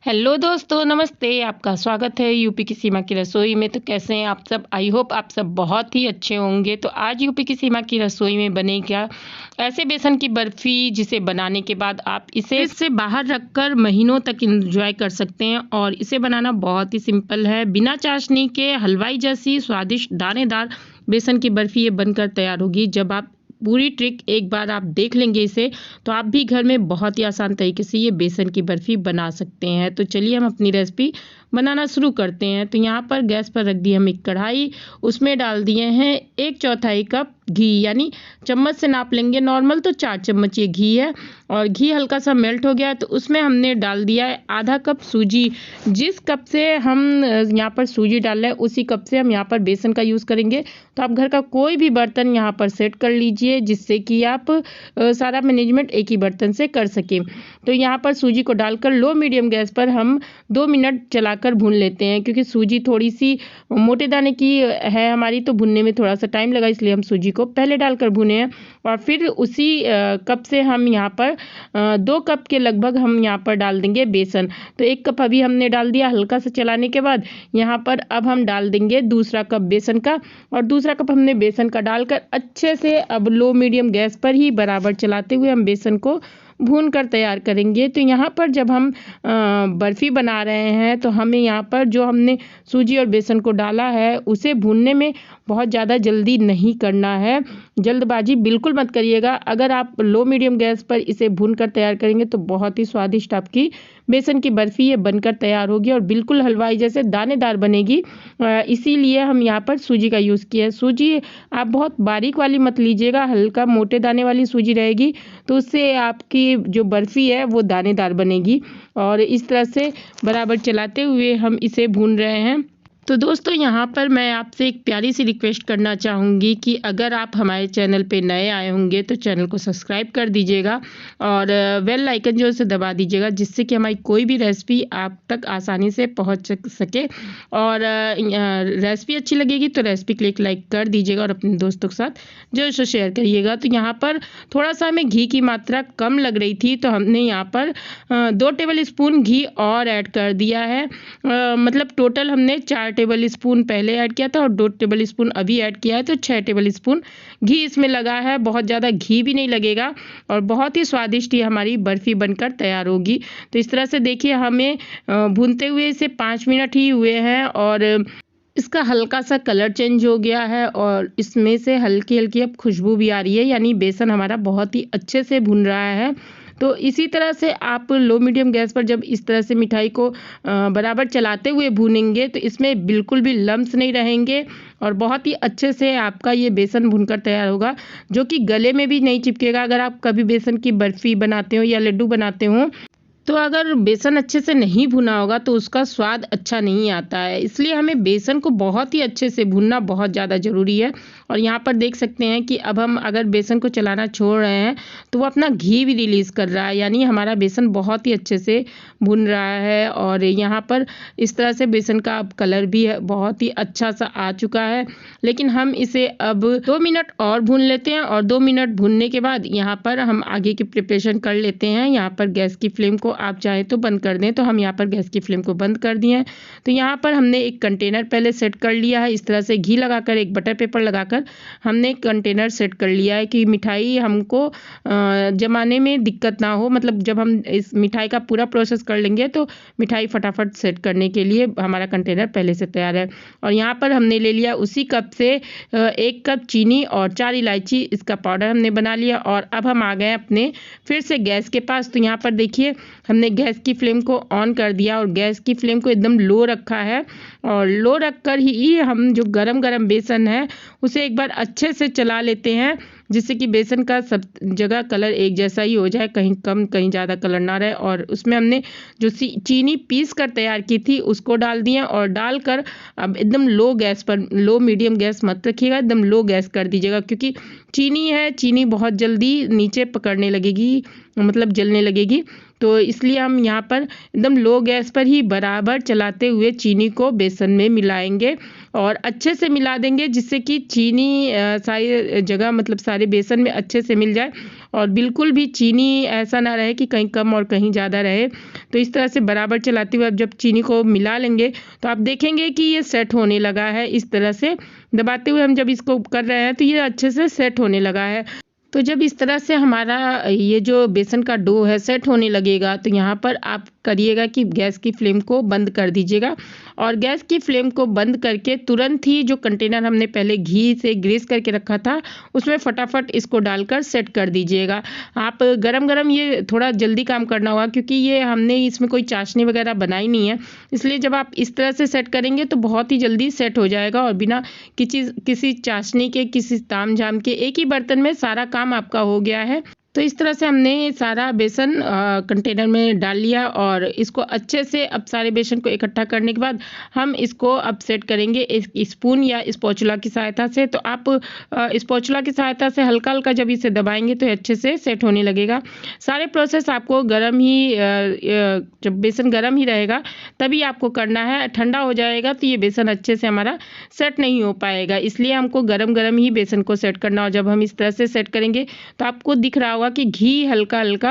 Hello दोस्तों, नमस्ते। आपका स्वागत है यूपी की सीमा की रसोई में। तो कैसे हैं आप सब? आई होप आप सब बहुत ही अच्छे होंगे। तो आज यूपी की सीमा की रसोई में बनेगा ऐसे बेसन की बर्फ़ी जिसे बनाने के बाद आप इसे फ्रिज से बाहर रखकर महीनों तक इंजॉय कर सकते हैं। और इसे बनाना बहुत ही सिंपल है। बिना चाशनी के हलवाई जैसी स्वादिष्ट दानेदार बेसन की बर्फ़ी ये बनकर तैयार होगी। जब आप पूरी ट्रिक एक बार आप देख लेंगे इसे, तो आप भी घर में बहुत ही आसान तरीके से ये बेसन की बर्फ़ी बना सकते हैं। तो चलिए हम अपनी रेसिपी बनाना शुरू करते हैं। तो यहाँ पर गैस पर रख दी हम एक कढ़ाई, उसमें डाल दिए हैं 1/4 कप घी, यानी चम्मच से नाप लेंगे नॉर्मल तो 4 चम्मच ये घी है। और घी हल्का सा मेल्ट हो गया तो उसमें हमने डाल दिया है आधा कप सूजी। जिस कप से हम यहाँ पर सूजी डाल रहे हैं उसी कप से हम यहाँ पर बेसन का यूज़ करेंगे। तो आप घर का कोई भी बर्तन यहाँ पर सेट कर लीजिए जिससे कि आप सारा मैनेजमेंट एक ही बर्तन से कर सकें। तो यहाँ पर सूजी को डालकर लो मीडियम गैस पर हम 2 मिनट चलाकर भून लेते हैं, क्योंकि सूजी थोड़ी सी मोटे दाने की है हमारी, तो भुनने में थोड़ा सा टाइम लगा, इसलिए हम सूजी को पहले डालकर भुने हैं। और फिर उसी कप से हम यहाँ पर 2 कप के लगभग हम यहाँ पर डाल देंगे बेसन। तो 1 कप अभी हमने डाल दिया। हल्का सा चलाने के बाद यहाँ पर अब हम डाल देंगे दूसरा कप बेसन का, और दूसरा कप हमने बेसन का डालकर अच्छे से अब लो मीडियम गैस पर ही बराबर चलाते हुए हम बेसन को भून कर तैयार करेंगे। तो यहाँ पर जब हम बर्फ़ी बना रहे हैं तो हमें यहाँ पर जो हमने सूजी और बेसन को डाला है उसे भूनने में बहुत ज़्यादा जल्दी नहीं करना है। जल्दबाजी बिल्कुल मत करिएगा। अगर आप लो मीडियम गैस पर इसे भून कर तैयार करेंगे तो बहुत ही स्वादिष्ट आपकी बेसन की बर्फ़ी ये बनकर तैयार होगी और बिल्कुल हलवाई जैसे दानेदार बनेगी। इसीलिए हम यहाँ पर सूजी का यूज़ किया है। सूजी आप बहुत बारीक वाली मत लीजिएगा, हल्का मोटे दाने वाली सूजी रहेगी तो उससे आपकी जो बर्फ़ी है वो दानेदार बनेगी। और इस तरह से बराबर चलाते हुए हम इसे भून रहे हैं। तो दोस्तों यहाँ पर मैं आपसे एक प्यारी सी रिक्वेस्ट करना चाहूँगी कि अगर आप हमारे चैनल पे नए आए होंगे तो चैनल को सब्सक्राइब कर दीजिएगा और बेल आइकन जो है उसे दबा दीजिएगा, जिससे कि हमारी कोई भी रेसिपी आप तक आसानी से पहुँच सके। और रेसिपी अच्छी लगेगी तो रेसिपी को एक लाइक कर दीजिएगा और अपने दोस्तों के साथ जो है शेयर करिएगा। तो यहाँ पर थोड़ा सा हमें घी की मात्रा कम लग रही थी तो हमने यहाँ पर 2 टेबल स्पून घी और ऐड कर दिया है। मतलब टोटल हमने 4 टेबल स्पून पहले ऐड किया था और 2 टेबल स्पून अभी ऐड किया है, तो 6 टेबल स्पून घी इसमें लगा है। बहुत ज़्यादा घी भी नहीं लगेगा और बहुत ही स्वादिष्ट ये हमारी बर्फ़ी बनकर तैयार होगी। तो इस तरह से देखिए हमें भूनते हुए इसे 5 मिनट ही हुए हैं और इसका हल्का सा कलर चेंज हो गया है और इसमें से हल्की हल्की अब खुशबू भी आ रही है, यानी बेसन हमारा बहुत ही अच्छे से भुन रहा है। तो इसी तरह से आप लो मीडियम गैस पर जब इस तरह से मिठाई को बराबर चलाते हुए भूनेंगे तो इसमें बिल्कुल भी लम्स नहीं रहेंगे और बहुत ही अच्छे से आपका ये बेसन भुनकर तैयार होगा, जो कि गले में भी नहीं चिपकेगा। अगर आप कभी बेसन की बर्फ़ी बनाते हो या लड्डू बनाते हो तो अगर बेसन अच्छे से नहीं भुना होगा तो उसका स्वाद अच्छा नहीं आता है। इसलिए हमें बेसन को बहुत ही अच्छे से भुनना बहुत ज़्यादा ज़रूरी है। और यहाँ पर देख सकते हैं कि अब हम अगर बेसन को चलाना छोड़ रहे हैं तो वो अपना घी भी रिलीज़ कर रहा है, यानी हमारा बेसन बहुत ही अच्छे से भुन रहा है। और यहाँ पर इस तरह से बेसन का अब कलर भी है बहुत ही अच्छा सा आ चुका है। लेकिन हम इसे अब 2 मिनट और भून लेते हैं और 2 मिनट भूनने के बाद यहाँ पर हम आगे की प्रिपरेशन कर लेते हैं। यहाँ पर गैस की फ्लेम को आप चाहें तो बंद कर दें, तो हम यहाँ पर गैस की फ्लेम को बंद कर दिए हैं। तो यहाँ पर हमने एक कंटेनर पहले सेट कर लिया है। इस तरह से घी लगाकर एक बटर पेपर लगाकर हमने कंटेनर सेट कर लिया है कि मिठाई हमको जमाने में दिक्कत ना हो। मतलब जब हम इस मिठाई का पूरा प्रोसेस कर लेंगे तो मिठाई फटाफट सेट करने के लिए हमारा कंटेनर पहले से तैयार है। और यहाँ पर हमने ले लिया उसी कप से 1 कप चीनी और 4 इलायची, इसका पाउडर हमने बना लिया। और अब हम आ गए अपने फिर से गैस के पास। तो यहाँ पर देखिए हमने गैस की फ्लेम को ऑन कर दिया और गैस की फ्लेम को एकदम लो रखा है। और लो रख कर ही हम जो गरम गरम बेसन है उसे एक बार अच्छे से चला लेते हैं, जिससे कि बेसन का सब जगह कलर एक जैसा ही हो जाए, कहीं कम कहीं ज़्यादा कलर ना रहे। और उसमें हमने जो चीनी पीस कर तैयार की थी उसको डाल दिया और डालकर अब एकदम लो गैस पर, लो मीडियम गैस मत रखिएगा, एकदम लो गैस कर दीजिएगा, क्योंकि चीनी है, चीनी बहुत जल्दी नीचे पकड़ने लगेगी, मतलब जलने लगेगी। तो इसलिए हम यहाँ पर एकदम लो गैस पर ही बराबर चलाते हुए चीनी को बेसन में मिलाएंगे और अच्छे से मिला देंगे, जिससे कि चीनी सारी जगह मतलब सारे बेसन में अच्छे से मिल जाए और बिल्कुल भी चीनी ऐसा ना रहे कि कहीं कम और कहीं ज़्यादा रहे। तो इस तरह से बराबर चलाते हुए अब जब चीनी को मिला लेंगे तो आप देखेंगे कि ये सेट होने लगा है। इस तरह से दबाते हुए हम जब इसको कर रहे हैं तो ये अच्छे से सेट होने लगा है। तो जब इस तरह से हमारा ये जो बेसन का डो है सेट होने लगेगा तो यहाँ पर आप करिएगा कि गैस की फ्लेम को बंद कर दीजिएगा, और गैस की फ्लेम को बंद करके तुरंत ही जो कंटेनर हमने पहले घी से ग्रीस करके रखा था उसमें फटाफट इसको डालकर सेट कर दीजिएगा। आप गरम गरम ये थोड़ा जल्दी काम करना होगा क्योंकि ये हमने इसमें कोई चाशनी वगैरह बनाई नहीं है, इसलिए जब आप इस तरह से सेट करेंगे तो बहुत ही जल्दी सेट हो जाएगा और बिना किसी चाशनी के, किसी ताम झाम के एक ही बर्तन में सारा काम आपका हो गया है। तो इस तरह से हमने सारा बेसन कंटेनर में डाल लिया और इसको अच्छे से अब सारे बेसन को इकट्ठा करने के बाद हम इसको अब सेट करेंगे एक स्पून या स्पैचुला की सहायता से। तो आप स्पैचुला की सहायता से हल्का हल्का जब इसे दबाएंगे तो अच्छे से सेट होने लगेगा। सारे प्रोसेस आपको गर्म ही जब बेसन गर्म ही रहेगा तभी आपको करना है, ठंडा हो जाएगा तो ये बेसन अच्छे से हमारा सेट नहीं हो पाएगा, इसलिए हमको गरम गरम ही बेसन को सेट करना। और जब हम इस तरह से सेट करेंगे तो आपको दिख रहा होगा कि घी हल्का हल्का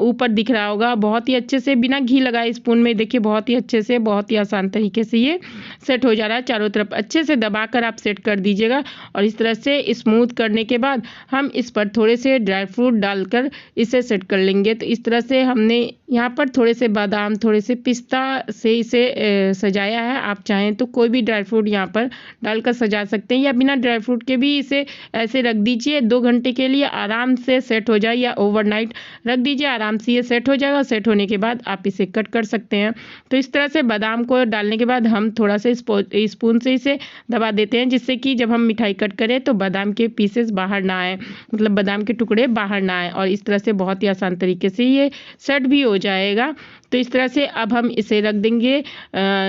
ऊपर दिख रहा होगा, बहुत ही अच्छे से बिना घी लगाए स्पून में देखिए बहुत ही अच्छे से, बहुत ही आसान तरीके से ये सेट हो जा रहा है। चारों तरफ अच्छे से दबाकर आप सेट कर दीजिएगा और इस तरह से स्मूथ करने के बाद हम इस पर थोड़े से ड्राई फ्रूट डालकर इसे सेट कर लेंगे। तो इस तरह से हमने यहाँ पर थोड़े से बादाम, थोड़े से पिस्ता से इसे सजाया है। आप चाहें तो कोई भी ड्राई फ्रूट यहाँ पर डालकर सजा सकते हैं या बिना ड्राई फ्रूट के भी इसे ऐसे रख दीजिए 2 घंटे के लिए आराम से सेट हो जाए, या ओवरनाइट रख दीजिए, आराम से ये सेट हो जाएगा। सेट होने के बाद आप इसे कट कर सकते हैं। तो इस तरह से बादाम को डालने के बाद हम थोड़ा सा स्पून से इसे दबा देते हैं जिससे कि जब हम मिठाई कट करें तो बादाम के पीसेस बाहर ना आए, मतलब बादाम के टुकड़े बाहर ना आए, और इस तरह से बहुत ही आसान तरीके से ये सेट भी हो जाएगा। तो इस तरह से अब हम इसे रख देंगे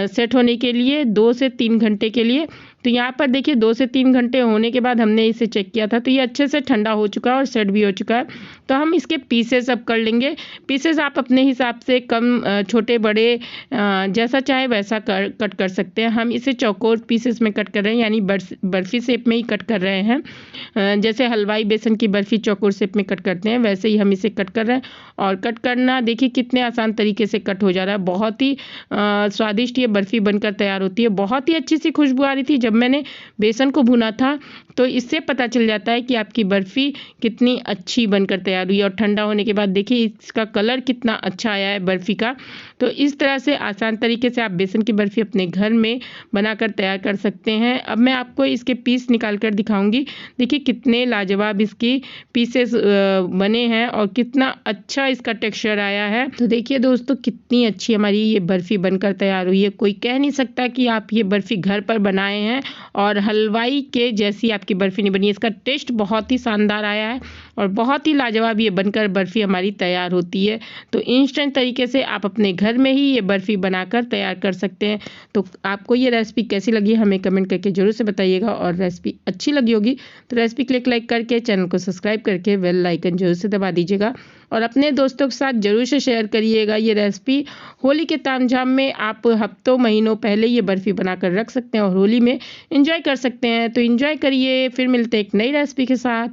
सेट होने के लिए 2 से 3 घंटे के लिए। तो यहाँ पर देखिए 2 से 3 घंटे होने के बाद हमने इसे चेक किया था तो ये अच्छे से ठंडा हो चुका है और सेट भी हो चुका है। तो हम इसके पीसेस अब कर लेंगे। पीसेस आप अपने हिसाब से कम छोटे बड़े जैसा चाहे वैसा कट कर सकते हैं। हम इसे चौकोर पीसेस में कट कर रहे हैं, यानी बर्फ़ी शेप में ही कट कर रहे हैं। जैसे हलवाई बेसन की बर्फ़ी चौकोर शेप में कट करते हैं वैसे ही हम इसे कट कर रहे हैं। और कट करना देखिए कितने आसान तरीके से कट हो जा रहा है। बहुत ही स्वादिष्ट ये बर्फ़ी बनकर तैयार होती है। बहुत ही अच्छी सी खुशबू आ रही थी जब मैंने बेसन को भुना था, तो इससे पता चल जाता है कि आपकी बर्फ़ी कितनी अच्छी बनकर तैयार हुई। और ठंडा होने के बाद देखिए इसका कलर कितना अच्छा आया है बर्फ़ी का। तो इस तरह से आसान तरीके से आप बेसन की बर्फ़ी अपने घर में बनाकर तैयार कर सकते हैं। अब मैं आपको इसके पीस निकाल कर दिखाऊंगी। देखिए कितने लाजवाब इसकी पीसेस बने हैं और कितना अच्छा इसका टेक्सचर आया है। तो देखिए दोस्तों कितनी अच्छी हमारी ये बर्फ़ी बनकर तैयार हुई है। कोई कह नहीं सकता कि आप ये बर्फ़ी घर पर बनाए हैं और हलवाई के जैसी आपकी बर्फ़ी नहीं बनी। इसका टेस्ट बहुत ही शानदार आया है और बहुत ही लाजवाब ये बनकर बर्फ़ी हमारी तैयार होती है। तो इंस्टेंट तरीके से आप अपने घर में ही ये बर्फ़ी बनाकर तैयार कर सकते हैं। तो आपको ये रेसिपी कैसी लगी हमें कमेंट करके ज़रूर से बताइएगा, और रेसिपी अच्छी लगी होगी तो रेसिपी क्लिक लाइक करके चैनल को सब्सक्राइब करके बेल आइकन जरूर से दबा दीजिएगा और अपने दोस्तों के साथ ज़रूर से शेयर करिएगा। ये रेसिपी होली के तामझाम में आप हफ्तों महीनों पहले ये बर्फ़ी बनाकर रख सकते हैं और होली में एंजॉय कर सकते हैं। तो एंजॉय करिए, फिर मिलते हैं एक नई रेसिपी के साथ।